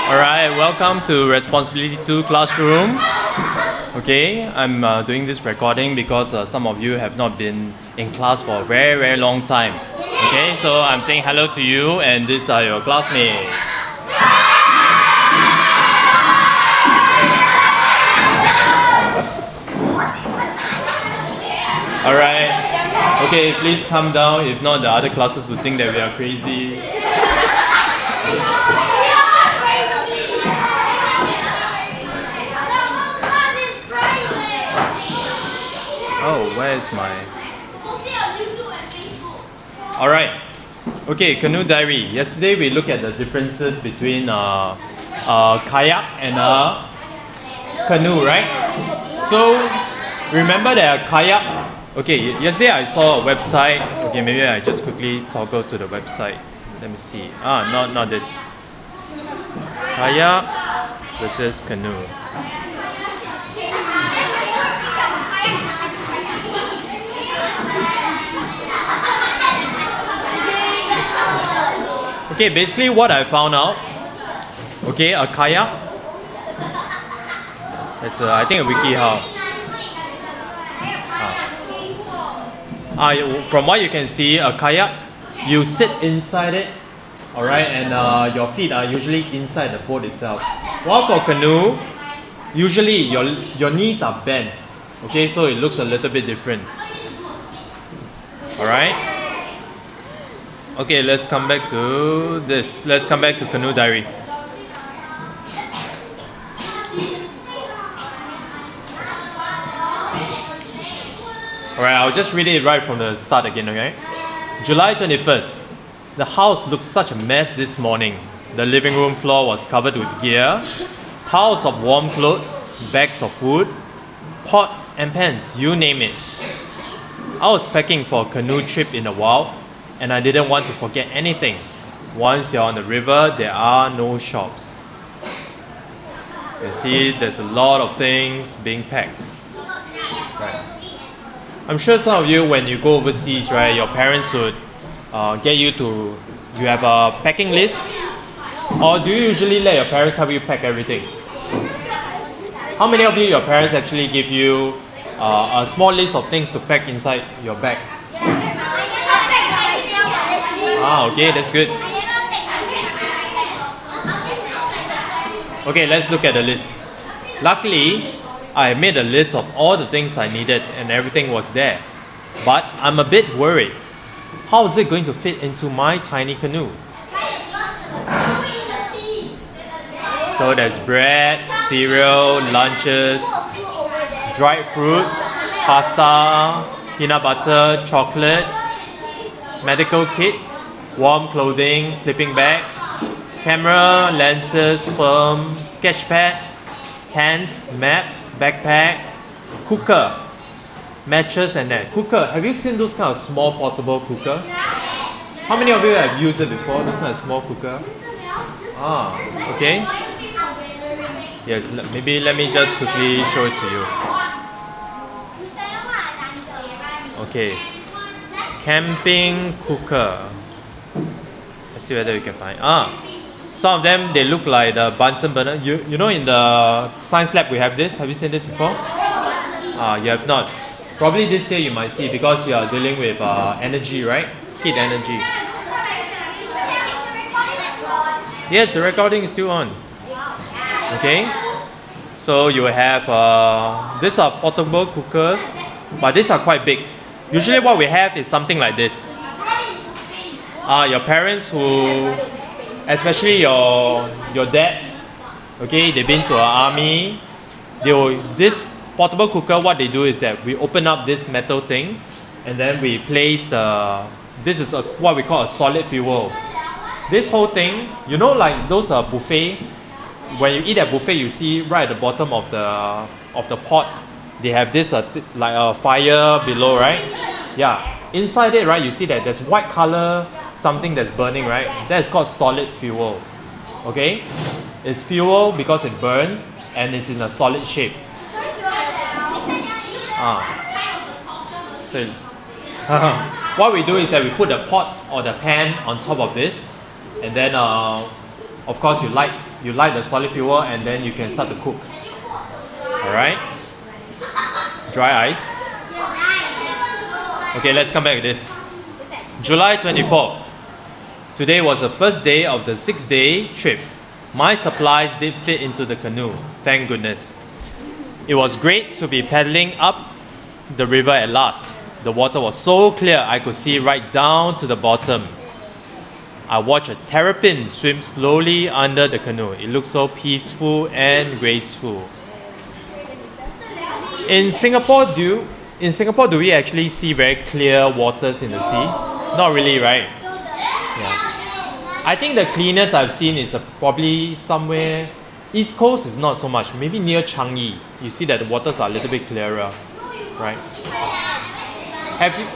Alright, welcome to Responsibility 2 Classroom. Okay, I'm doing this recording because some of you have not been in class for a very long time. Okay, so I'm saying hello to you and these are your classmates. Alright, okay, please calm down. If not, the other classes would think that we are crazy. Oh, where is my... Alright. Okay, Canoe Diary. Yesterday we looked at the differences between a kayak and a canoe, right? So, remember that a kayak... Okay, yesterday I saw a website. Okay, maybe I just quickly toggle to the website. Let me see. Not this. Kayak versus canoe. Okay, basically what I found out, okay, a kayak, it's I think a WikiHow. From what you can see, a kayak, you sit inside it, alright, and your feet are usually inside the boat itself. While for canoe, usually your knees are bent, okay, so it looks a little bit different. Alright? Okay, let's come back to this. Let's come back to Canoe Diary. Alright, I'll just read it right from the start again, okay? July 21st. The house looked such a mess this morning. The living room floor was covered with gear, piles of warm clothes, bags of food, pots and pans, you name it. I was packing for a canoe trip in the wild, and I didn't want to forget anything. Once you're on the river, there are no shops. You see, there's a lot of things being packed. Right. I'm sure some of you, when you go overseas, right, your parents would get you to, you have a packing list? Or do you usually let your parents help you pack everything? How many of you, your parents actually give you a small list of things to pack inside your bag? Okay, that's good. Okay, let's look at the list. Luckily, I made a list of all the things I needed and everything was there. But I'm a bit worried. How is it going to fit into my tiny canoe? So there's bread, cereal, lunches, dried fruits, pasta, peanut butter, chocolate, medical kit, warm clothing, sleeping bag, camera, lenses, film, sketch pad, cans, maps, backpack, cooker, matches and that. Cooker, have you seen those kind of small portable cooker? How many of you have used it before, those kind of small cooker? Okay. Yes, maybe let me just quickly show it to you. Okay. Camping cooker. Let's see whether we can find. Some of them, they look like the Bunsen burner. You know, in the science lab we have this. Have you seen this before? You have not. Probably this year you might see because you are dealing with energy, right? Heat energy. Yes, the recording is still on. Okay. So you have these are portable cookers, but these are quite big. Usually what we have is something like this. Your parents who, especially your dads, okay, they've been to an army. This portable cooker, what they do is that we open up this metal thing and then we place this is what we call a solid fuel. This whole thing, you know, like those buffet, when you eat at buffet, you see right at the bottom of the pot, they have this like a fire below, right? Yeah. Inside it, right, you see that there's white color, something that's burning, right? That's called solid fuel. Okay? It's fuel because it burns and it's in a solid shape. So what we do is that we put the pot or the pan on top of this, and then of course you light you light the solid fuel and then you can start to cook. Alright? Dry ice. Okay, let's come back to this. July 24th. Today was the first day of the 6-day trip. My supplies did fit into the canoe, thank goodness. It was great to be paddling up the river at last. The water was so clear I could see right down to the bottom. I watched a terrapin swim slowly under the canoe. It looked so peaceful and graceful. In Singapore, do we actually see very clear waters in the sea? Not really, right? Yeah. I think the cleanest I've seen is probably somewhere East Coast is not so much. Maybe near Changi. You see that the waters are a little bit clearer, right?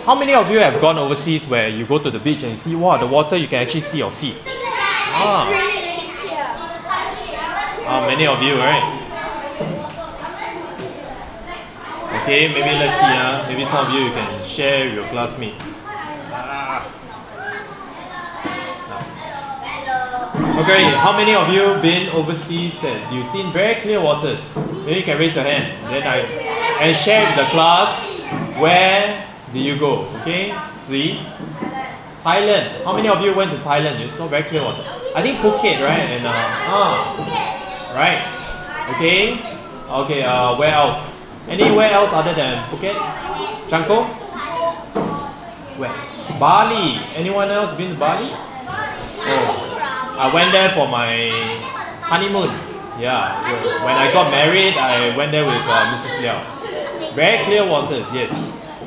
How many of you have gone overseas where you go to the beach and you see, wow, the water you can actually see your feet? Many of you, right? Okay, maybe let's see. Maybe some of you can share with your classmate. Okay, how many of you been overseas that you've seen very clear waters? Maybe you can raise your hand. And share with the class where did you go? Okay, see? Thailand. How many of you went to Thailand? You saw very clear water. I think Phuket, right? And right. Okay. Okay. Where else? Anywhere else other than Phuket? Chanko? Where? Bali. Anyone else been to Bali? Oh, I went there for my honeymoon. Yeah. When I got married, I went there with Mrs. Liao. Very clear waters. Yes.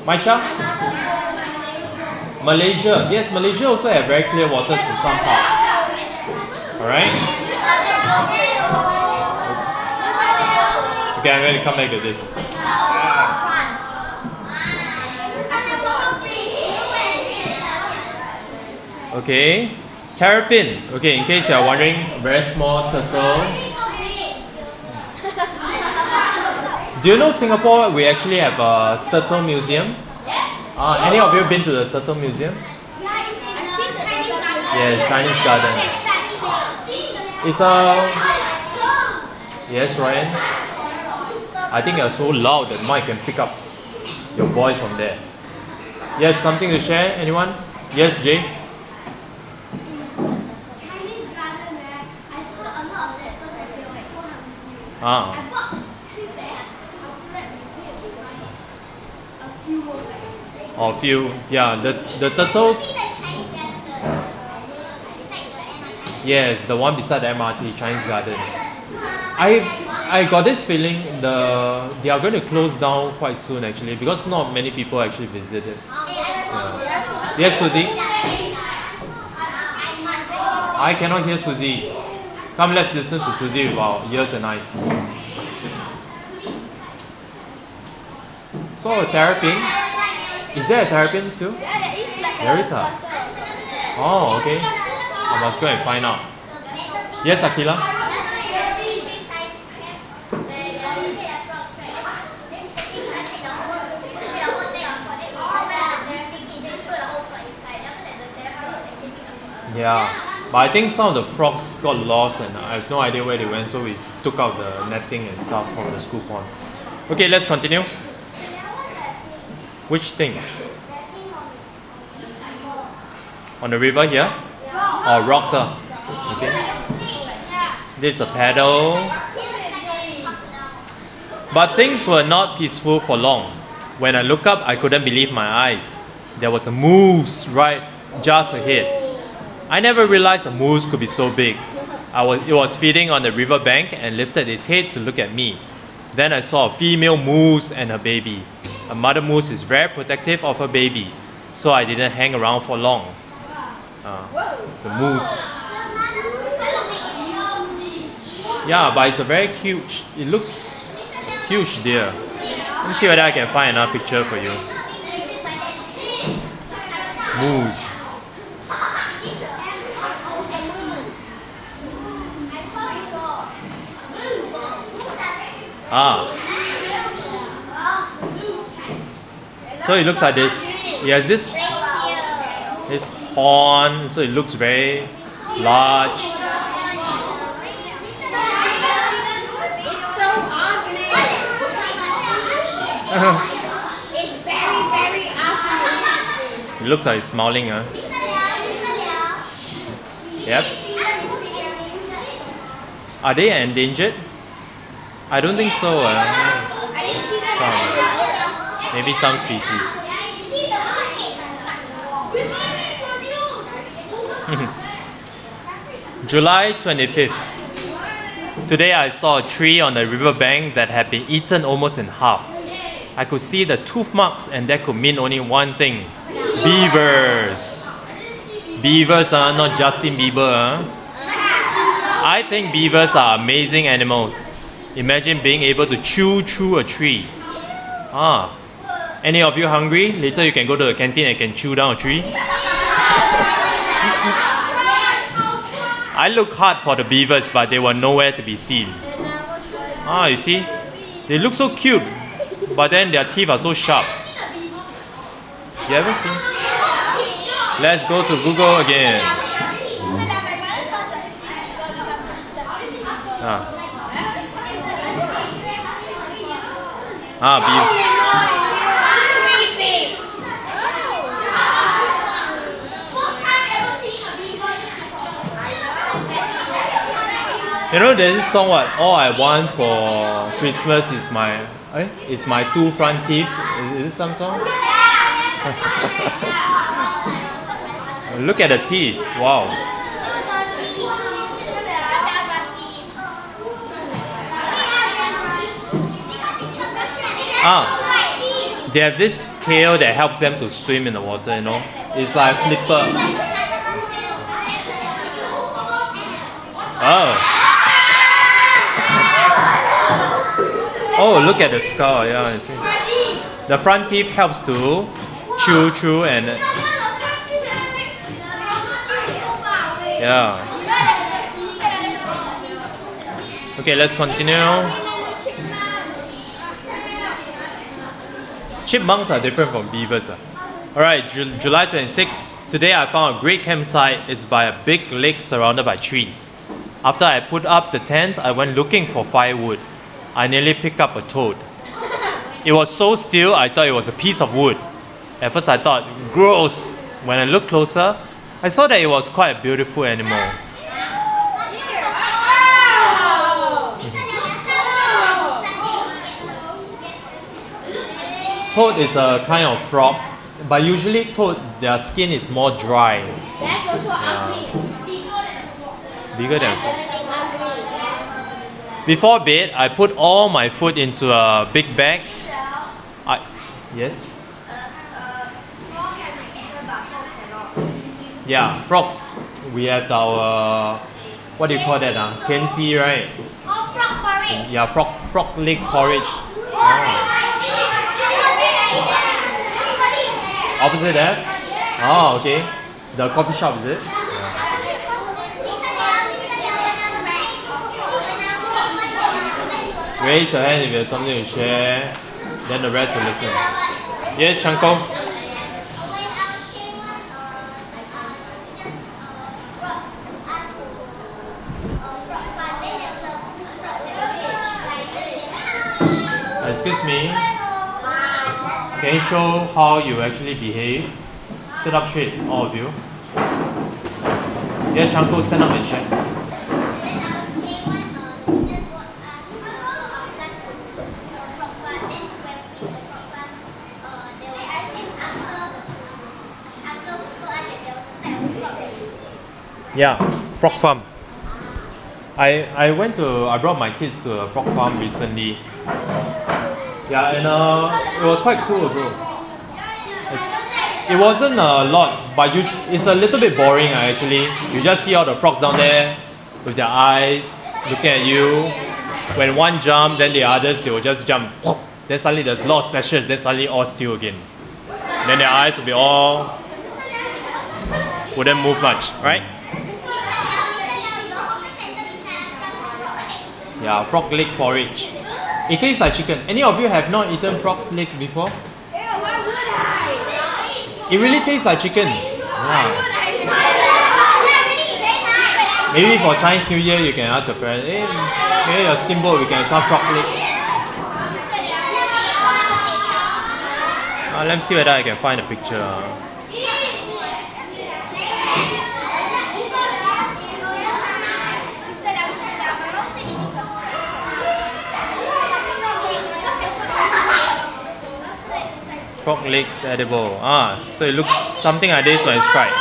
Maisha? Malaysia. Yes, Malaysia also have very clear waters in some parts. Alright? Okay, I'm going to come back to this. Okay. Terrapin. Okay, in case you are wondering, very small turtle. Do you know Singapore, we actually have a turtle museum? Any of you been to the turtle museum? Yes, Chinese garden. It's yes, Ryan? I think you're so loud that Mike can pick up your voice from there. Yes, something to share? Anyone? Yes, Jay? A few. Yeah, the turtles. Yes, the one beside the MRT, Chinese Garden. I got this feeling they are going to close down quite soon actually because not many people actually visited. Yeah. Yes, Suzy? I cannot hear Suzy. Come, let's listen to Suzy with our ears and eyes. So a terrapin. Is there a terrapin too? There is a. Oh, okay. I must go and find out. Yes, Akila? Yeah, but I think some of the frogs got lost and I have no idea where they went, so we took out the netting and stuff from the school pond. Okay, let's continue. Which thing? On the river here? Or rocks? Okay. This is a paddle. But things were not peaceful for long. When I looked up, I couldn't believe my eyes. There was a moose right just ahead. I never realized a moose could be so big. It was feeding on the riverbank and lifted its head to look at me. Then I saw a female moose and her baby. A mother moose is very protective of her baby, so I didn't hang around for long. It's a moose. Yeah, but it's a very huge, it looks huge deer. Let me see whether I can find another picture for you. Moose. So it looks like this. He has this horn, so it looks very large. It's very, very awesome. It looks like it's smiling, huh? Yep. Are they endangered? I don't think so. Maybe some species. July 25th. Today I saw a tree on the riverbank that had been eaten almost in half. I could see the tooth marks, and that could mean only one thing. Beavers. Beavers are not Justin Bieber. I think beavers are amazing animals. Imagine being able to chew through a tree. Any of you hungry? Later you can go to the canteen and can chew down a tree. I looked hard for the beavers, but they were nowhere to be seen. You see? They look so cute, but then their teeth are so sharp. You ever seen? Let's go to Google again. Beaver. You know, there's this song, what? All I want for Christmas is it's my two front teeth. Is this some song? Look at the teeth. Wow. They have this tail that helps them to swim in the water, you know. It's like a flipper. Oh, look at the skull. Yeah, I see. The front teeth helps to chew through and yeah. Okay, let's continue. Chipmunks are different from beavers. Alright, July 26th. Today I found a great campsite. It's by a big lake surrounded by trees. After I put up the tent, I went looking for firewood. I nearly picked up a toad. It was so still, I thought it was a piece of wood. At first I thought, gross. When I looked closer, I saw that it was quite a beautiful animal. Toad is a kind of frog, but usually toad, their skin is more dry. That's also ugly. Bigger than a frog. Before bed, I put all my food into a big bag. Yes? Yeah, frogs. We have our, what do you call that? Tianji, right? Oh, frog porridge. Yeah, frog leg porridge. Opposite that? Oh, okay. The coffee shop, is it? Raise your hand if you have something to share, then the rest will listen. Yes, Chanko? Excuse me, can you show how you actually behave? Sit up straight, all of you. Yes, Chanko, stand up and share. Yeah, frog farm. I brought my kids to a frog farm recently. Yeah, and it was quite cool also. It wasn't a lot, but it's a little bit boring actually. You just see all the frogs down there with their eyes looking at you. When one jump, then the others, they will just jump. Then suddenly there's a lot of splashes, then suddenly all still again. Then their eyes will be all, wouldn't move much, right? Yeah, frog leg porridge. It tastes like chicken. Any of you have not eaten frog legs before? Yeah, why would I? It really tastes like chicken. Yeah. Maybe for Chinese New Year you can ask your parents, hey, maybe your steamboat we can have some frog leg. Let me see whether I can find a picture. Frog legs edible. So it looks something like this when it's fried.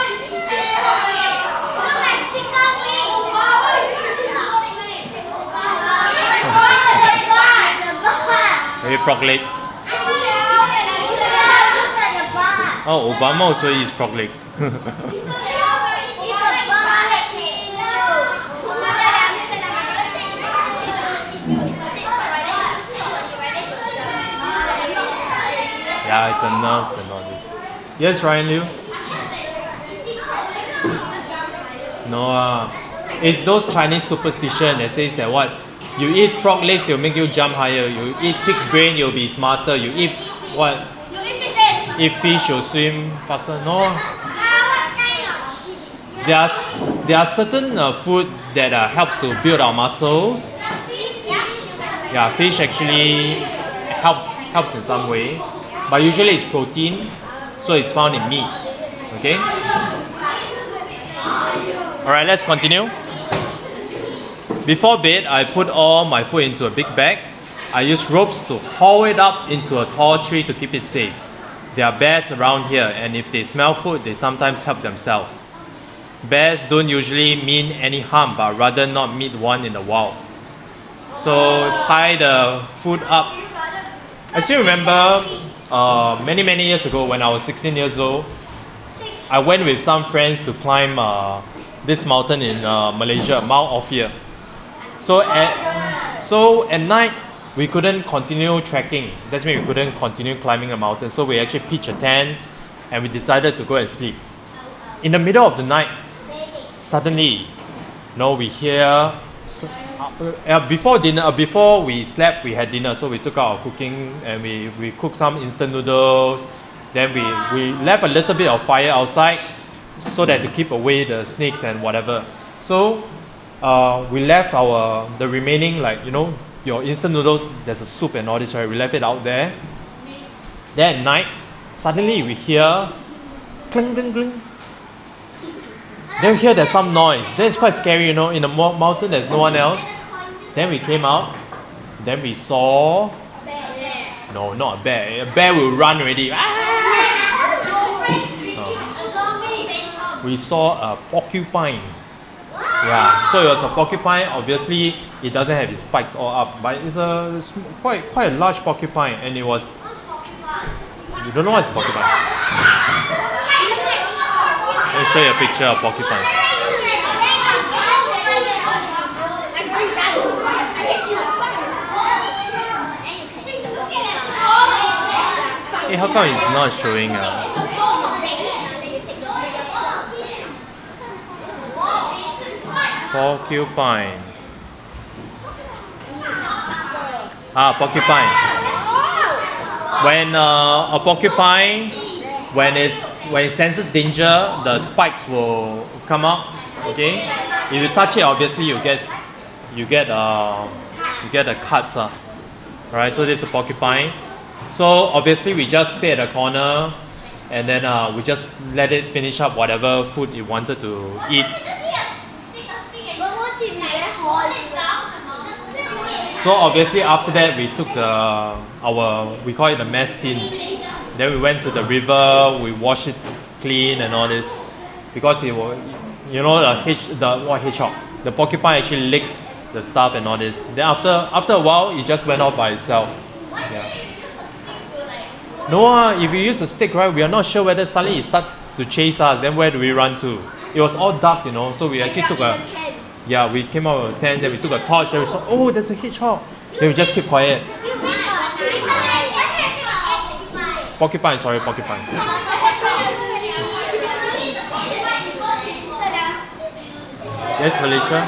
Maybe frog legs. Oh, Obama also eats frog legs. Yeah, it's a nerves and all this. Yes, Ryan Liu? No, it's those Chinese superstition that says that what? You eat frog legs, it'll make you jump higher. You eat pig's brain, you'll be smarter. You eat what? Eat fish, you'll swim faster. No. There are certain food that helps to build our muscles. Yeah, fish actually helps in some way. But usually it's protein, so it's found in meat. Okay? Alright, let's continue. Before bed, I put all my food into a big bag. I use ropes to haul it up into a tall tree to keep it safe. There are bears around here, and if they smell food, they sometimes help themselves. Bears don't usually mean any harm, but rather not meet one in the wild. So tie the food up. I still remember many years ago when I was 16 years old, I went with some friends to climb this mountain in Malaysia, Mount Ophir. So at night we couldn't continue trekking. That means we couldn't continue climbing a mountain. So we actually pitched a tent and we decided to go and sleep. In the middle of the night, suddenly, we hear. Before we slept, we had dinner, so we took out our cooking and we cooked some instant noodles. Then we left a little bit of fire outside so that to keep away the snakes and whatever. So we left the remaining, your instant noodles, there's a soup and all this, right? We left it out there. Then at night, suddenly we hear cling cling cling. Then we hear there's some noise. Then it's quite scary, in the mountain there's no one else. Then we came out. Then we saw. No, not a bear. A bear will run already. We saw a porcupine. Yeah, so it was a porcupine. Obviously, it doesn't have its spikes all up, but it's quite a large porcupine, and it was. You don't know what's a porcupine? Let me show you a picture of porcupine. Hey, how come it's not showing? Porcupine. Porcupine. When a porcupine, when it senses danger, the spikes will come out. Okay. If you touch it, obviously you get the cuts. Right. So this is a porcupine. So obviously we just stay at the corner, and then we just let it finish up whatever food it wanted to eat. So obviously after that we took we call it the mess tins. Then we went to the river, we washed it clean and all this, because it was, the hedgehog, the porcupine actually licked the stuff and all this. Then after a while it just went off by itself. Yeah. No, if we use a stick, right, we are not sure whether suddenly it starts to chase us, then where do we run to? It was all dark, so we actually took we came out with a tent, then we took a torch, then we saw, oh, there's a hedgehog. Then we just keep quiet. Porcupine. Yes, Felicia?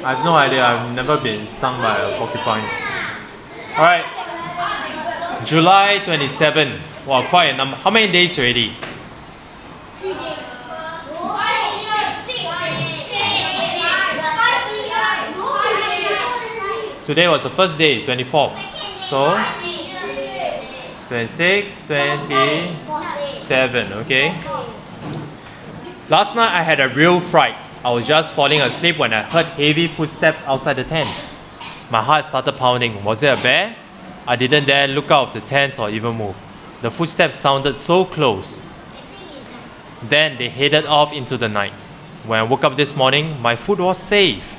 I have no idea, I've never been stung by a porcupine. Alright, July 27. Wow, quite a number. How many days already? 3 days. Today was the first day, 24th. So 26, 27, okay? Last night I had a real fright. I was just falling asleep when I heard heavy footsteps outside the tent. My heart started pounding. Was it a bear? I didn't dare look out of the tent or even move. The footsteps sounded so close. Then they headed off into the night. When I woke up this morning, my food was safe.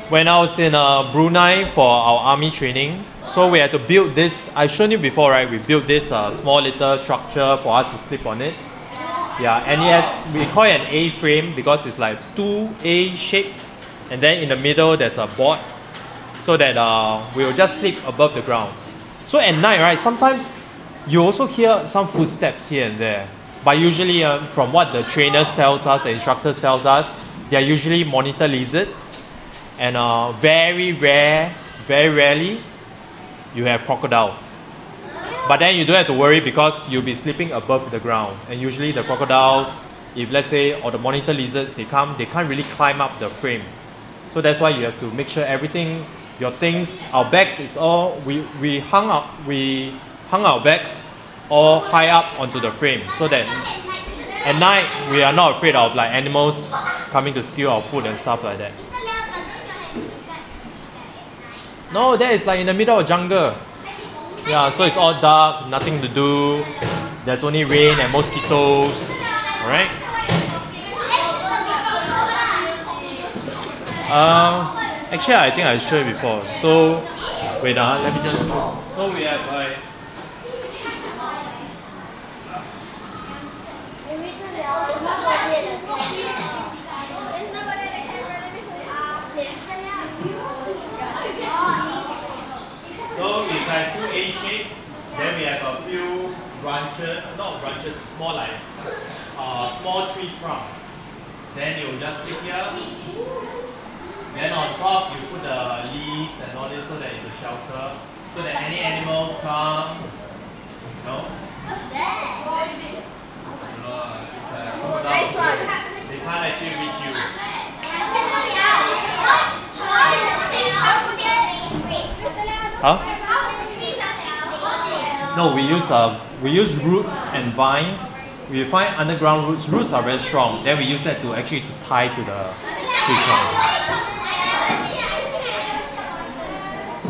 When I was in Brunei for our army training, so we had to build this. I've shown you before, right? We built this small little structure for us to sleep on it. Yeah, and yes, we call it an A-frame because it's like two A shapes, and then in the middle there's a board, so that we will just sleep above the ground. So at night, right, sometimes you also hear some footsteps here and there. But usually, from what the trainers tells us, the instructors tells us, they are usually monitor lizards. And very rarely, you have crocodiles. But then you don't have to worry because you'll be sleeping above the ground. And usually the crocodiles, if let's say, or the monitor lizards, they can't really climb up the frame. So that's why you have to make sure everything, your things, our bags is all, we hung our bags all high up onto the frame so that at night we are not afraid of like animals coming to steal our food and stuff like that. No, that is like in the middle of jungle. Yeah, so it's all dark, nothing to do. There's only rain and mosquitoes. Alright? Actually, I think I showed you before. So, wait, let me just show. So we have like it's like two A shape. Then we have a few branches, not branches, it's more like small tree trunks. Then you just stick here. Then on top you put the leaves and all this so that it's a shelter. So that any animals come, you know. They can't actually reach you. Huh? No, we use roots and vines. We find underground roots. Roots are very strong. Then we use that to actually tie to the tree trunks.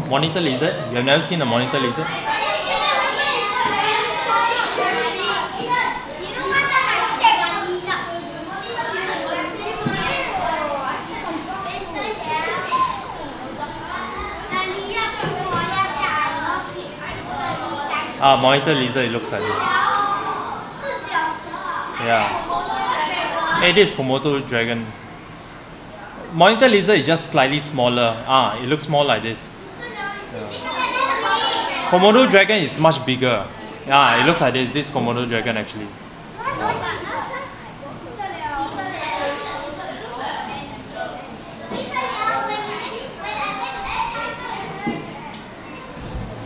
Monitor lizard. You have never seen a monitor lizard? Monitor lizard, it looks like this. Yeah. Hey, this is Komodo dragon. Monitor lizard is just slightly smaller. It looks more like this. Yeah. Komodo dragon is much bigger. Yeah, it looks like this. This Komodo dragon actually.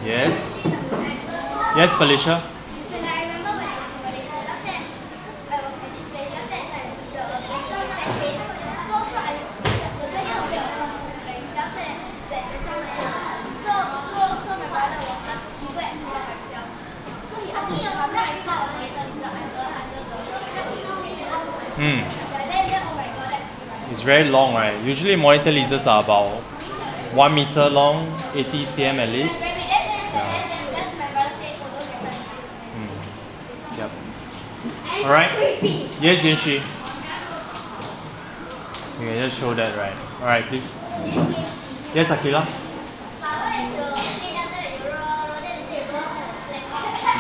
Yes. Yes, Felicia. It's very long, right? Usually monitor lizards are about 1 meter long, 80 cm at least. Yep. Alright. Yes, Yunshi. You can just show that, right? Alright, please. Yes, Akila.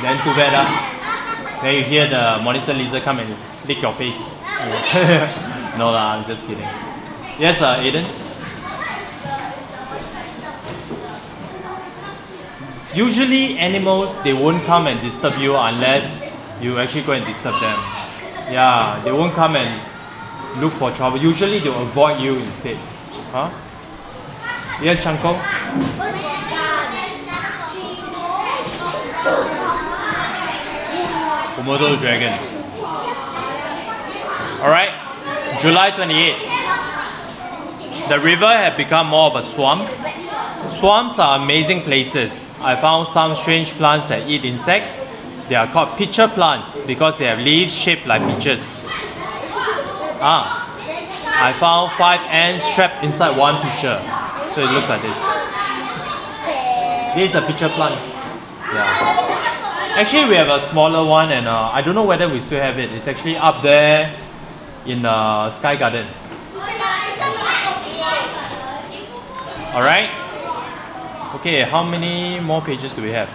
Then too bad. Then you hear the monitor lizard come and lick your face. No lah, I'm just kidding. Yes, Aiden. Usually animals, they won't come and disturb you unless you actually go and disturb them. Yeah, they won't come and look for trouble. Usually they'll avoid you instead. Huh? Yes, Chanko? Komodo dragon. Alright, July 28th. The river had become more of a swamp. Swamps are amazing places. I found some strange plants that eat insects. They are called pitcher plants because they have leaves shaped like peaches. I found 5 ants trapped inside one pitcher. So it looks like this. This is a pitcher plant. Yeah. Actually, we have a smaller one, and I don't know whether we still have it. It's actually up there in Sky Garden. Alright. Okay, how many more pages do we have?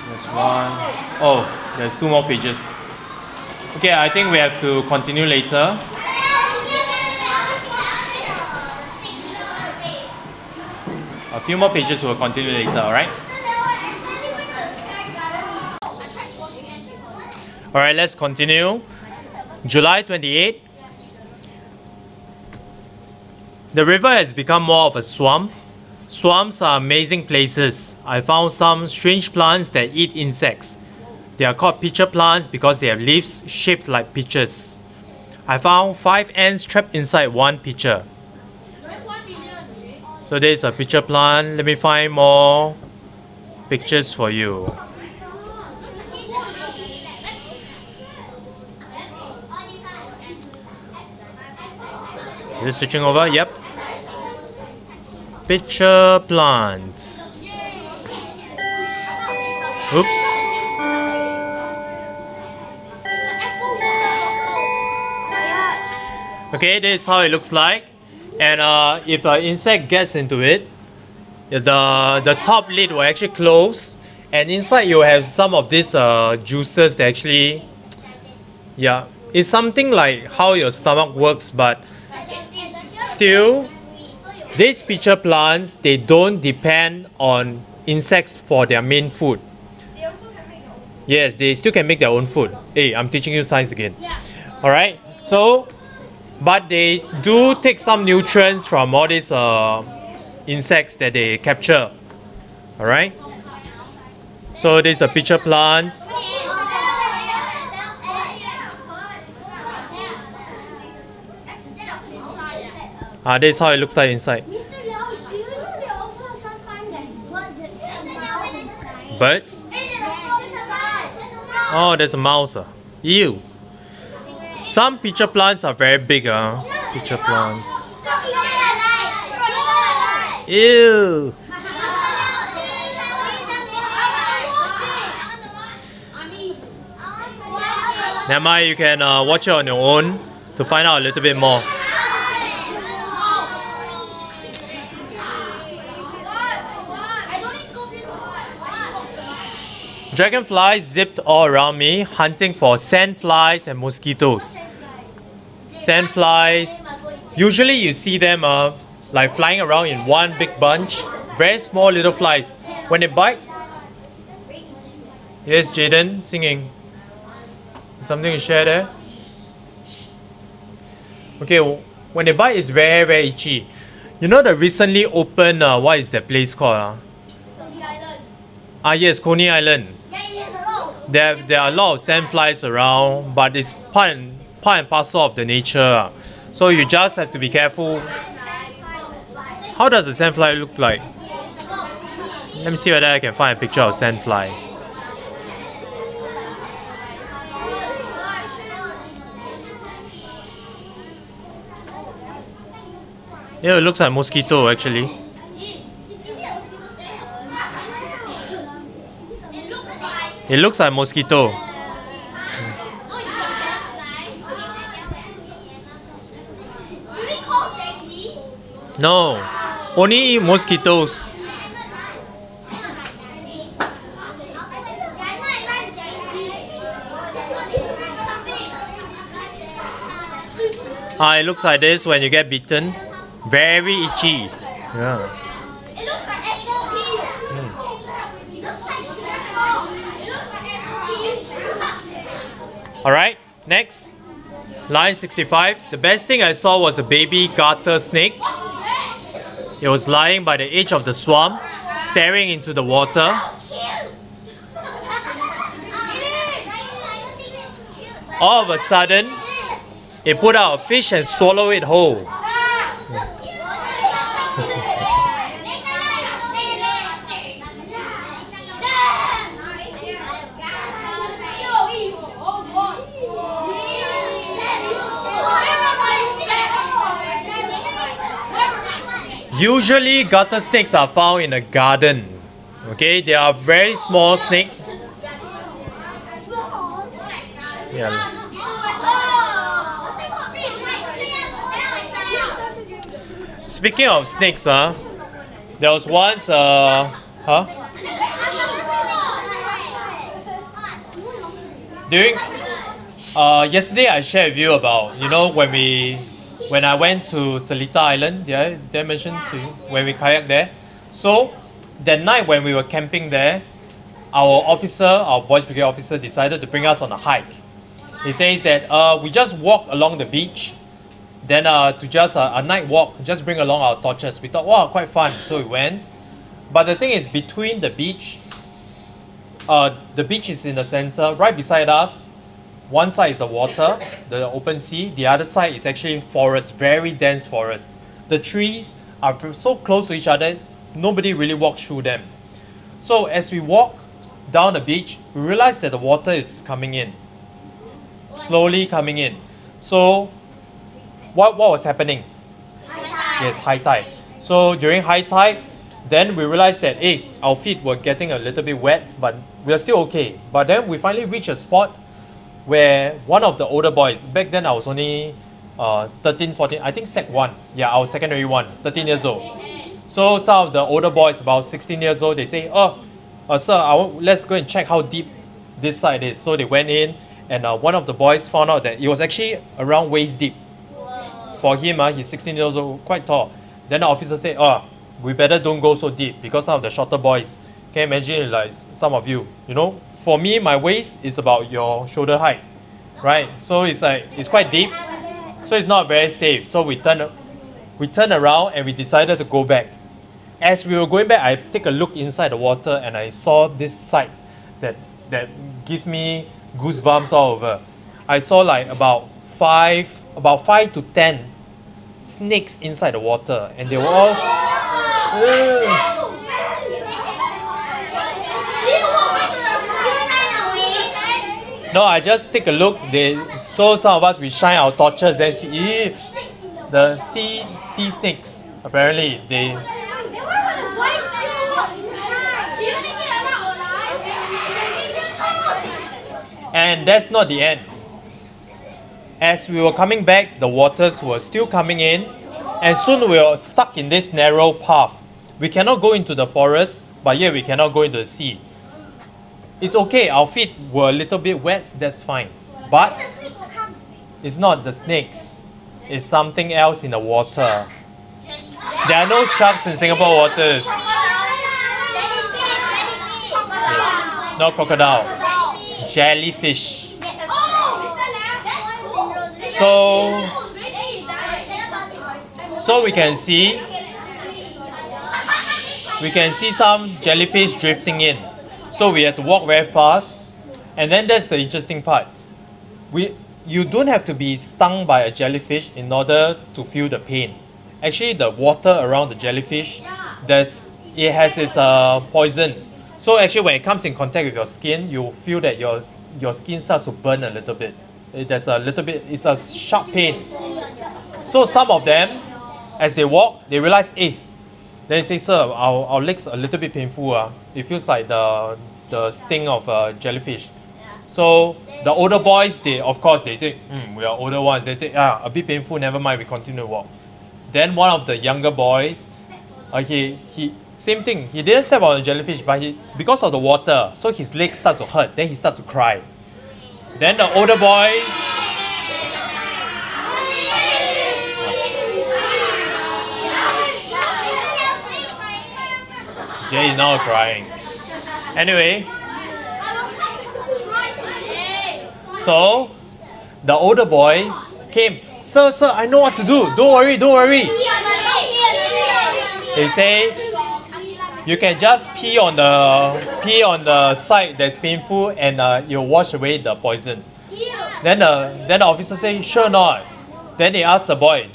There's one. Oh, there's 2 more pages. Okay, I think we have to continue later. A few more pages will continue later, alright? Alright, let's continue. July 28. The river has become more of a swamp. Swamps are amazing places. I found some strange plants that eat insects. They are called pitcher plants because they have leaves shaped like peaches. I found 5 ants trapped inside one pitcher. So there is a pitcher plant. Let me find more pictures for you. Is it switching over? Yep. Pitcher plant. Oops. Okay, this is how it looks like. And if an insect gets into it, the top lid will actually close, and inside you have some of these juices that actually, yeah, it's something like how your stomach works, but still, these pitcher plants, they don't depend on insects for their main food. Yes, they still can make their own food. Hey, I'm teaching you science again. Alright, so, but they do take some nutrients from all these insects that they capture. Alright, so this is a pitcher plant. This is how it looks like inside. Birds? Oh, there's a mouse. Ew. Some pitcher plants are very big. Pitcher plants. Ew. Never mind, you can watch it on your own to find out a little bit more. Dragonflies zipped all around me, hunting for sandflies and mosquitoes. Sandflies, usually you see them like flying around in one big bunch. Very small little flies. When they bite, yes, Jaden singing. Something to share there? Okay, when they bite, it's very, very itchy. You know the recently opened, what is that place called? Yes, Coney Island. There are a lot of sandflies around, but it's part and parcel of the nature. So you just have to be careful. How does a sandfly look like? Let me see whether I can find a picture of sandfly. Yeah, it looks like mosquito actually. It looks like mosquito. No, only mosquitoes. It looks like this when you get bitten. Very itchy. Yeah. Alright, next. Line 65. The best thing I saw was a baby garter snake. It was lying by the edge of the swamp, staring into the water. All of a sudden, it put out a fish and swallowed it whole. Usually gutter snakes are found in a garden. Okay, they are very small snakes. Yeah. Speaking of snakes, there was once during yesterday I shared with you about, you know, when I went to Seletar Island. Did I mention to you when we kayak there? So that night when we were camping there, our boys brigade officer decided to bring us on a hike. He says that we just walk along the beach, then to just a night walk, just bring along our torches. We thought, wow, quite fun, so we went. But the thing is, between the beach is in the center, right beside us. One side is the water, the open sea. The other side is actually forest, very dense forest. The trees are so close to each other, nobody really walks through them. So as we walk down the beach, we realize that the water is coming in, slowly coming in. So what was happening? Yes, high tide. So during high tide, then we realized that, hey, our feet were getting a little bit wet, but we are still okay. But then we finally reached a spot where one of the older boys, back then I was only 13, 14, I think Sec 1. Yeah, I was secondary 1, 13 years old. So some of the older boys, about 16 years old, they say, sir, let's go and check how deep this side is. So they went in, and one of the boys found out that it was actually around waist deep. For him, he's 16 years old, quite tall. Then the officer said, we better don't go so deep, because some of the shorter boys, can you imagine, like some of you, you know, for me, my waist is about your shoulder height, right? So it's like, it's quite deep, so it's not very safe. So we turned around and we decided to go back. As we were going back, I take a look inside the water and I saw this sight that gives me goosebumps all over. I saw like about 5 to 10 snakes inside the water, and they were all No, I just take a look. So some of us, we shine our torches and see the sea snakes. Apparently, they. And that's not the end. As we were coming back, the waters were still coming in, and soon we were stuck in this narrow path. We cannot go into the forest, but yet we cannot go into the sea. It's okay, our feet were a little bit wet, that's fine. But it's not the snakes, it's something else in the water. There are no sharks in Singapore waters. No crocodile. Jellyfish. So we can see some jellyfish drifting in. So we had to walk very fast. And then that's the interesting part. You don't have to be stung by a jellyfish in order to feel the pain. Actually, the water around the jellyfish, it has its poison. So actually, when it comes in contact with your skin, you feel that your skin starts to burn a little bit. It's a sharp pain. So some of them, as they walk, they realize, hey, they say, sir, our legs are a little bit painful. It feels like the sting of a jellyfish. So the older boys, they say, we are older ones. They say, a bit painful, never mind, we continue to walk. Then one of the younger boys, same thing. He didn't step on a jellyfish, but because of the water, so his leg starts to hurt. Then he starts to cry. Then the older boys, Jay is now crying. Anyway, so the older boy came. Sir, I know what to do. Don't worry. They say you can just pee on the side that's painful, and you'll wash away the poison. Then the officer say, sure not. Then they ask the boy,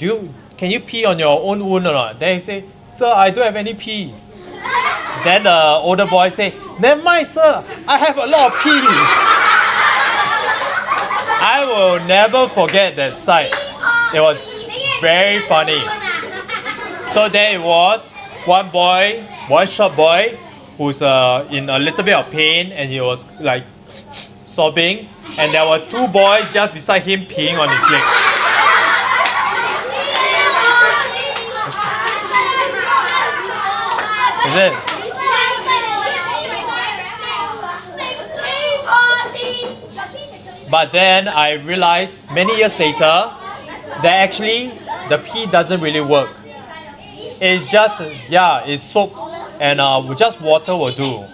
can you pee on your own wound or not? Then he say, sir, I don't have any pee. Then the older boy say, never mind, sir, I have a lot of pee. I will never forget that sight. It was very funny. So there it was, one boy, one short boy, who's in a little bit of pain, and he was like sobbing, and there were two boys just beside him peeing on his leg. Is it? But then I realized many years later that actually the pee doesn't really work. It's just, yeah, it's soap and just water will do.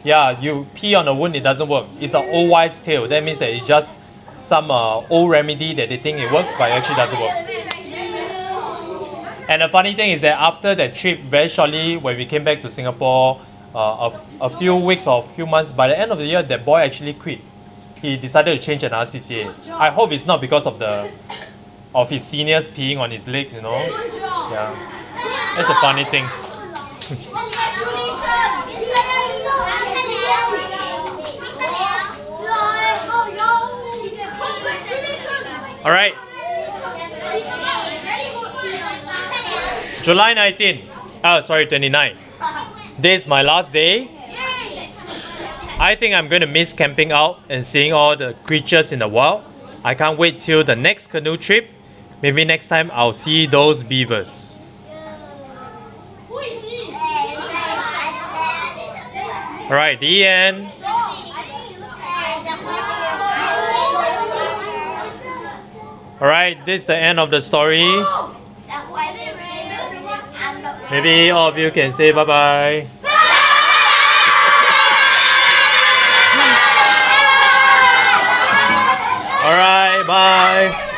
Yeah, you pee on a wound, it doesn't work. It's an old wives' tale. That means that it's just some old remedy that they think it works, but it actually doesn't work. And the funny thing is that after that trip, very shortly when we came back to Singapore, a few weeks or a few months, by the end of the year, that boy actually quit. He decided to change another CCA. I hope it's not because of his seniors peeing on his legs, you know. Yeah, that's a funny thing. All right. July 19. Oh, sorry, 29. This is my last day. I think I'm going to miss camping out and seeing all the creatures in the wild. I can't wait till the next canoe trip. Maybe next time I'll see those beavers. Alright, the end. Alright, this is the end of the story. Maybe all of you can say bye-bye. Alright, bye.